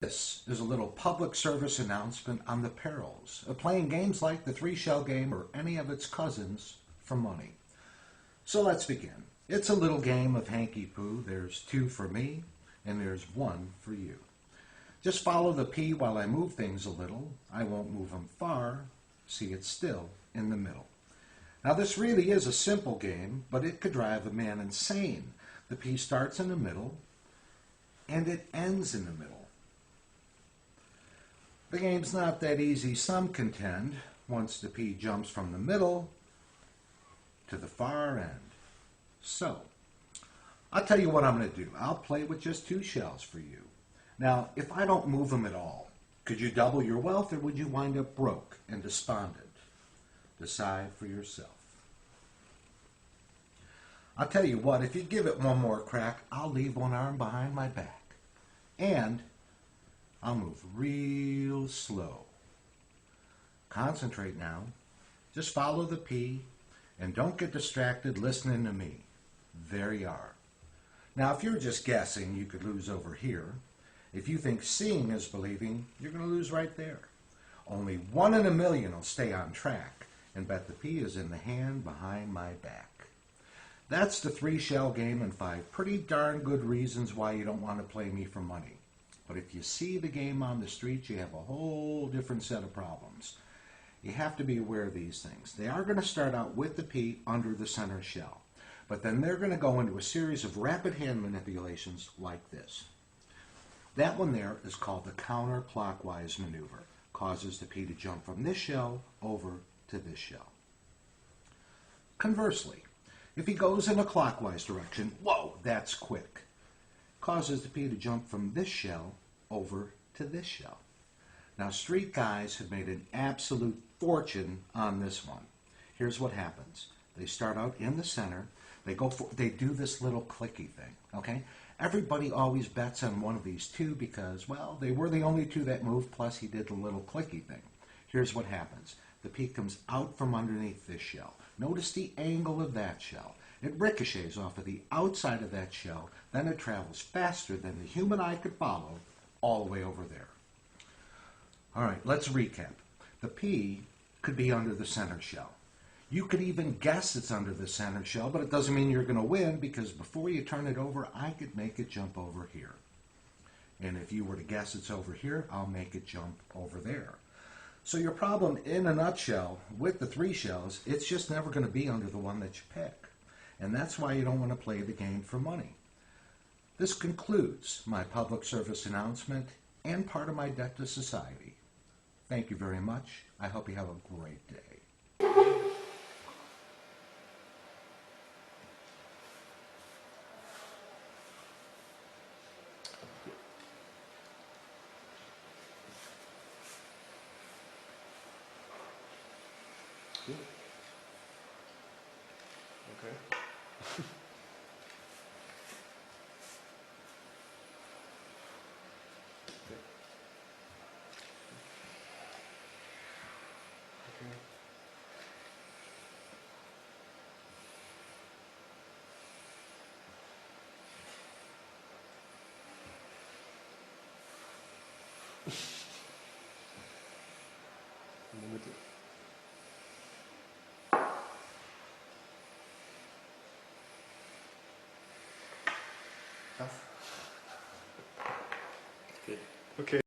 This is a little public service announcement on the perils of playing games like the three-shell game or any of its cousins for money. So let's begin. It's a little game of hanky-poo. There's 2 for me, and there's 1 for you. Just follow the P while I move things a little. I won't move them far. See, it's still in the middle. Now this really is a simple game, but it could drive a man insane. The P starts in the middle, and it ends in the middle. The game's not that easy, some contend, once the P jumps from the middle to the far end. So, I'll tell you what I'm going to do. I'll play with just 2 shells for you. Now, if I don't move them at all, could you double your wealth or would you wind up broke and despondent? Decide for yourself. I'll tell you what, if you give it one more crack, I'll leave one arm behind my back. And I'll move real slow. Concentrate now. Just follow the P and don't get distracted listening to me. There you are. Now, if you're just guessing, you could lose over here. If you think seeing is believing, you're going to lose right there. Only 1 in a million will stay on track and bet the P is in the hand behind my back. That's the 3-shell game and 5 pretty darn good reasons why you don't want to play me for money. But if you see the game on the street, you have a whole different set of problems. You have to be aware of these things. They are going to start out with the P under the center shell, but then they're going to go into a series of rapid hand manipulations like this. That one there is called the counterclockwise maneuver. Causes the P to jump from this shell over to this shell. Conversely, if he goes in a clockwise direction, whoa, that's quick. Causes the P to jump from this shell over to this shell. Now, street guys have made an absolute fortune on this one. Here's what happens. They start out in the center. They do this little clicky thing, okay? Everybody always bets on one of these 2 because, well, they were the only 2 that moved, plus he did the little clicky thing. Here's what happens. The P comes out from underneath this shell. Notice the angle of that shell. It ricochets off of the outside of that shell, then it travels faster than the human eye could follow all the way over there. All right, let's recap. The P could be under the center shell. You could even guess it's under the center shell, but it doesn't mean you're going to win because before you turn it over, I could make it jump over here. And if you were to guess it's over here, I'll make it jump over there. So your problem in a nutshell with the 3 shells, it's just never going to be under the one that you pick. And that's why you don't want to play the game for money. This concludes my public service announcement and part of my debt to society. Thank you very much. I hope you have a great day. Okay. Good. Okay.